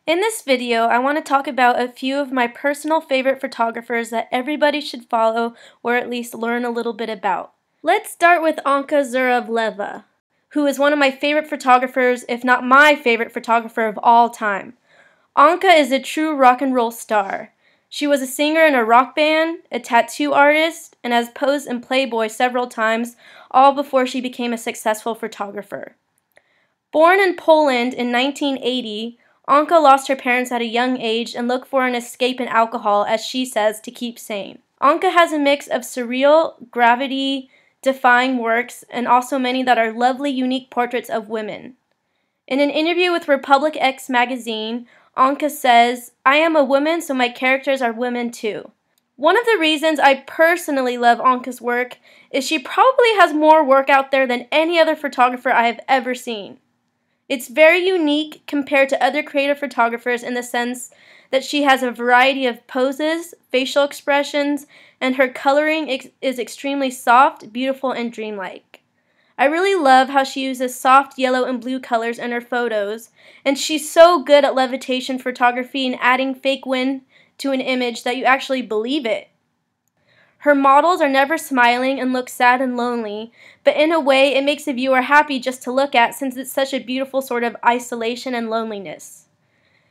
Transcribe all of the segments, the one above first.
In this video, I want to talk about a few of my personal favorite photographers that everybody should follow or at least learn a little bit about. Let's start with Anka Zhuravleva, who is one of my favorite photographers, if not my favorite photographer of all time. Anka is a true rock and roll star. She was a singer in a rock band, a tattoo artist, and has posed in Playboy several times, all before she became a successful photographer. Born in Poland in 1980, Anka lost her parents at a young age and looked for an escape in alcohol, as she says, to keep sane. Anka has a mix of surreal, gravity-defying works and also many that are lovely, unique portraits of women. In an interview with Republic X magazine, Anka says, "I am a woman, so my characters are women too." One of the reasons I personally love Anka's work is she probably has more work out there than any other photographer I have ever seen. It's very unique compared to other creative photographers in the sense that she has a variety of poses, facial expressions, and her coloring is extremely soft, beautiful, and dreamlike. I really love how she uses soft yellow and blue colors in her photos, and she's so good at levitation photography and adding fake wind to an image that you actually believe it. Her models are never smiling and look sad and lonely, but in a way it makes the viewer happy just to look at since it's such a beautiful sort of isolation and loneliness.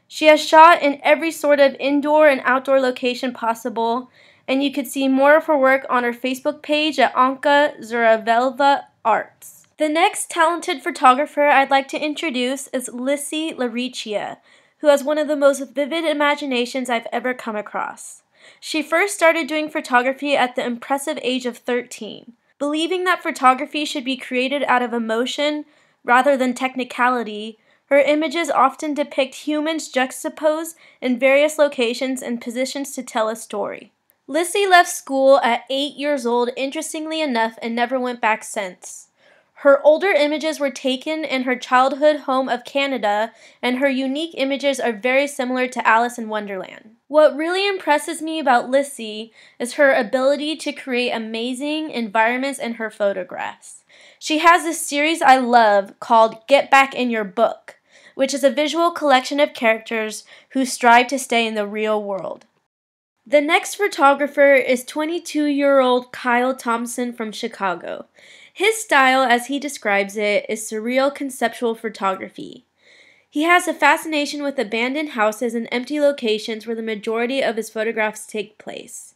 She has shot in every sort of indoor and outdoor location possible, and you could see more of her work on her Facebook page at Anka Zhuravleva Arts. The next talented photographer I'd like to introduce is Lizzie Laricchia, who has one of the most vivid imaginations I've ever come across. She first started doing photography at the impressive age of 13. Believing that photography should be created out of emotion rather than technicality, her images often depict humans juxtaposed in various locations and positions to tell a story. Lissy left school at 8 years old, interestingly enough, and never went back since. Her older images were taken in her childhood home of Canada, and her unique images are very similar to Alice in Wonderland. What really impresses me about Lissy is her ability to create amazing environments in her photographs. She has a series I love called Get Back in Your Book, which is a visual collection of characters who strive to stay in the real world. The next photographer is 22-year-old Kyle Thompson from Chicago. His style, as he describes it, is surreal conceptual photography. He has a fascination with abandoned houses and empty locations where the majority of his photographs take place.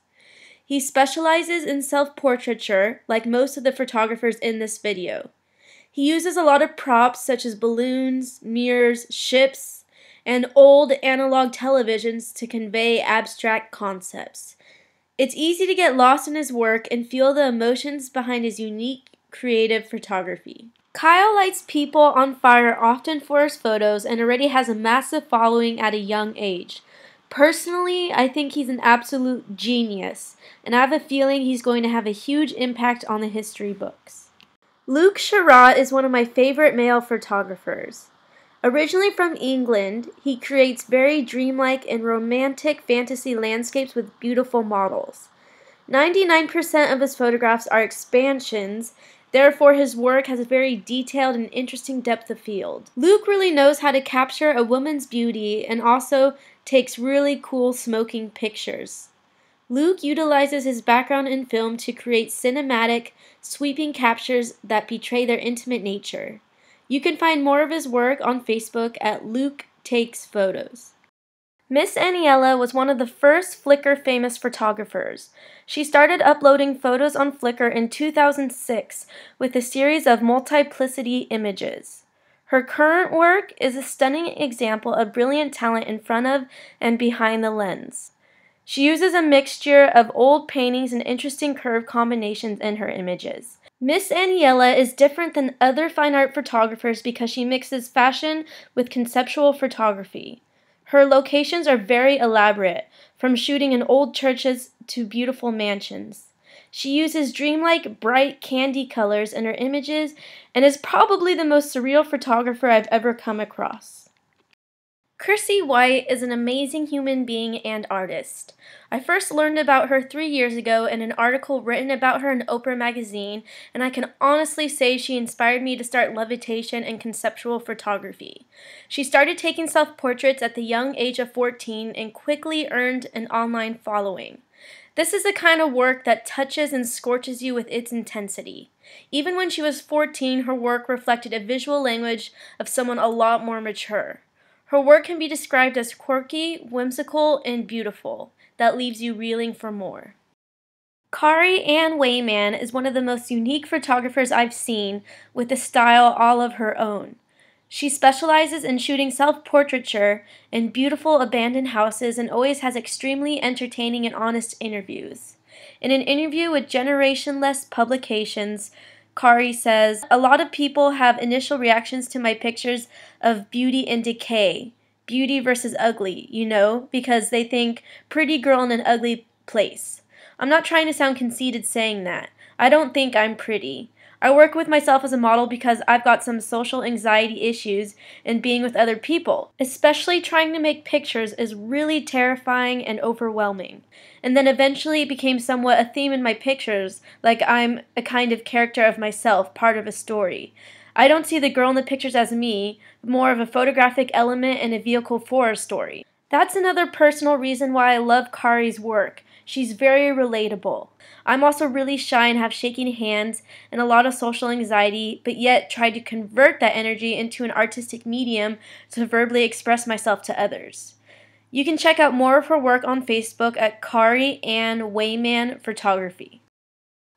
He specializes in self-portraiture, like most of the photographers in this video. He uses a lot of props such as balloons, mirrors, ships, and old analog televisions to convey abstract concepts. It's easy to get lost in his work and feel the emotions behind his unique, creative photography. Kyle lights people on fire often for his photos and already has a massive following at a young age. Personally, I think he's an absolute genius, and I have a feeling he's going to have a huge impact on the history books. Shirra is one of my favorite male photographers. Originally from England, he creates very dreamlike and romantic fantasy landscapes with beautiful models. 99% of his photographs are expansions, therefore his work has a very detailed and interesting depth of field. Luke really knows how to capture a woman's beauty and also takes really cool smoking pictures. Luke utilizes his background in film to create cinematic, sweeping captures that betray their intimate nature. You can find more of his work on Facebook at Luke Takes Photos. Miss Anyella was one of the first Flickr famous photographers. She started uploading photos on Flickr in 2006 with a series of multiplicity images. Her current work is a stunning example of brilliant talent in front of and behind the lens. She uses a mixture of old paintings and interesting curve combinations in her images. Miss Anyella is different than other fine art photographers because she mixes fashion with conceptual photography. Her locations are very elaborate, from shooting in old churches to beautiful mansions. She uses dreamlike, bright candy colors in her images and is probably the most surreal photographer I've ever come across. Chrissy White is an amazing human being and artist. I first learned about her 3 years ago in an article written about her in Oprah magazine, and I can honestly say she inspired me to start levitation and conceptual photography. She started taking self-portraits at the young age of 14 and quickly earned an online following. This is the kind of work that touches and scorches you with its intensity. Even when she was 14, her work reflected a visual language of someone a lot more mature. Her work can be described as quirky, whimsical, and beautiful, that leaves you reeling for more. Qari Wayman is one of the most unique photographers I've seen, with a style all of her own. She specializes in shooting self-portraiture in beautiful abandoned houses and always has extremely entertaining and honest interviews. In an interview with Generationless Publications, Cari says, "A lot of people have initial reactions to my pictures of beauty and decay, beauty versus ugly, because they think pretty girl in an ugly place. I'm not trying to sound conceited saying that. I don't think I'm pretty. I work with myself as a model because I've got some social anxiety issues in being with other people. Especially trying to make pictures is really terrifying and overwhelming. And then eventually it became somewhat a theme in my pictures, like I'm a kind of character of myself, part of a story. I don't see the girl in the pictures as me, more of a photographic element and a vehicle for a story." That's another personal reason why I love Cari's work. She's very relatable. I'm also really shy and have shaking hands and a lot of social anxiety, but yet try to convert that energy into an artistic medium to verbally express myself to others. You can check out more of her work on Facebook at Qari Wayman Photography.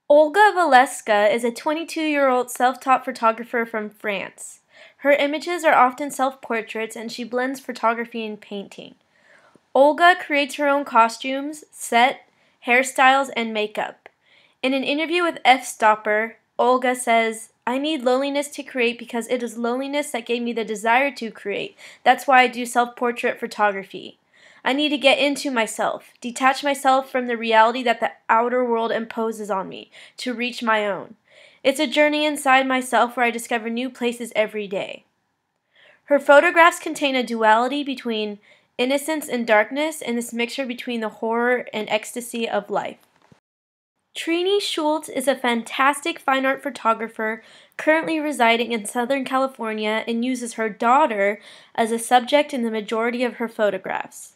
Olga Valeska is a 22-year-old self-taught photographer from France. Her images are often self-portraits and she blends photography and painting. Olga creates her own costumes, set, hairstyles, and makeup. In an interview with F-Stopper, Olga says, "I need loneliness to create because it is loneliness that gave me the desire to create. That's why I do self-portrait photography. I need to get into myself, detach myself from the reality that the outer world imposes on me, to reach my own. It's a journey inside myself where I discover new places every day." Her photographs contain a duality between innocence and darkness, and this mixture between the horror and ecstasy of life. Trini Schulz is a fantastic fine art photographer currently residing in Southern California and uses her daughter as a subject in the majority of her photographs.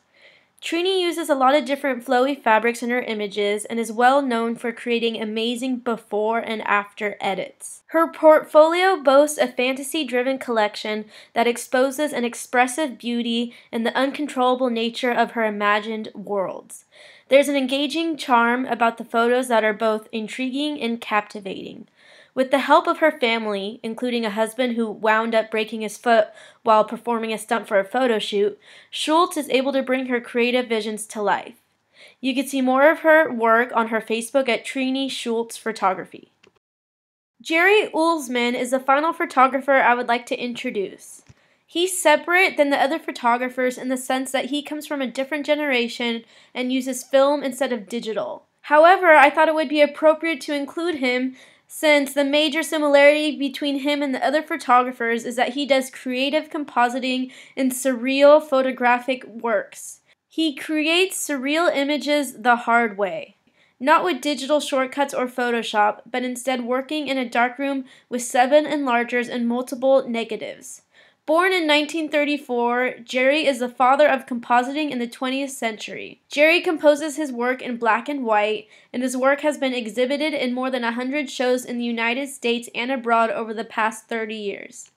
Trini uses a lot of different flowy fabrics in her images and is well known for creating amazing before and after edits. Her portfolio boasts a fantasy-driven collection that exposes an expressive beauty and the uncontrollable nature of her imagined worlds. There's an engaging charm about the photos that are both intriguing and captivating. With the help of her family, including a husband who wound up breaking his foot while performing a stunt for a photo shoot, Schultz is able to bring her creative visions to life. You can see more of her work on her Facebook at Trini Schulz Photography. Uelsmann is the final photographer I would like to introduce. He's separate than the other photographers in the sense that he comes from a different generation and uses film instead of digital. However, I thought it would be appropriate to include him since the major similarity between him and the other photographers is that he does creative compositing in surreal photographic works. He creates surreal images the hard way, not with digital shortcuts or Photoshop, but instead working in a darkroom with 7 enlargers and multiple negatives. Born in 1934, Jerry is the father of compositing in the 20th century. Jerry composes his work in black and white, and his work has been exhibited in more than 100 shows in the United States and abroad over the past 30 years.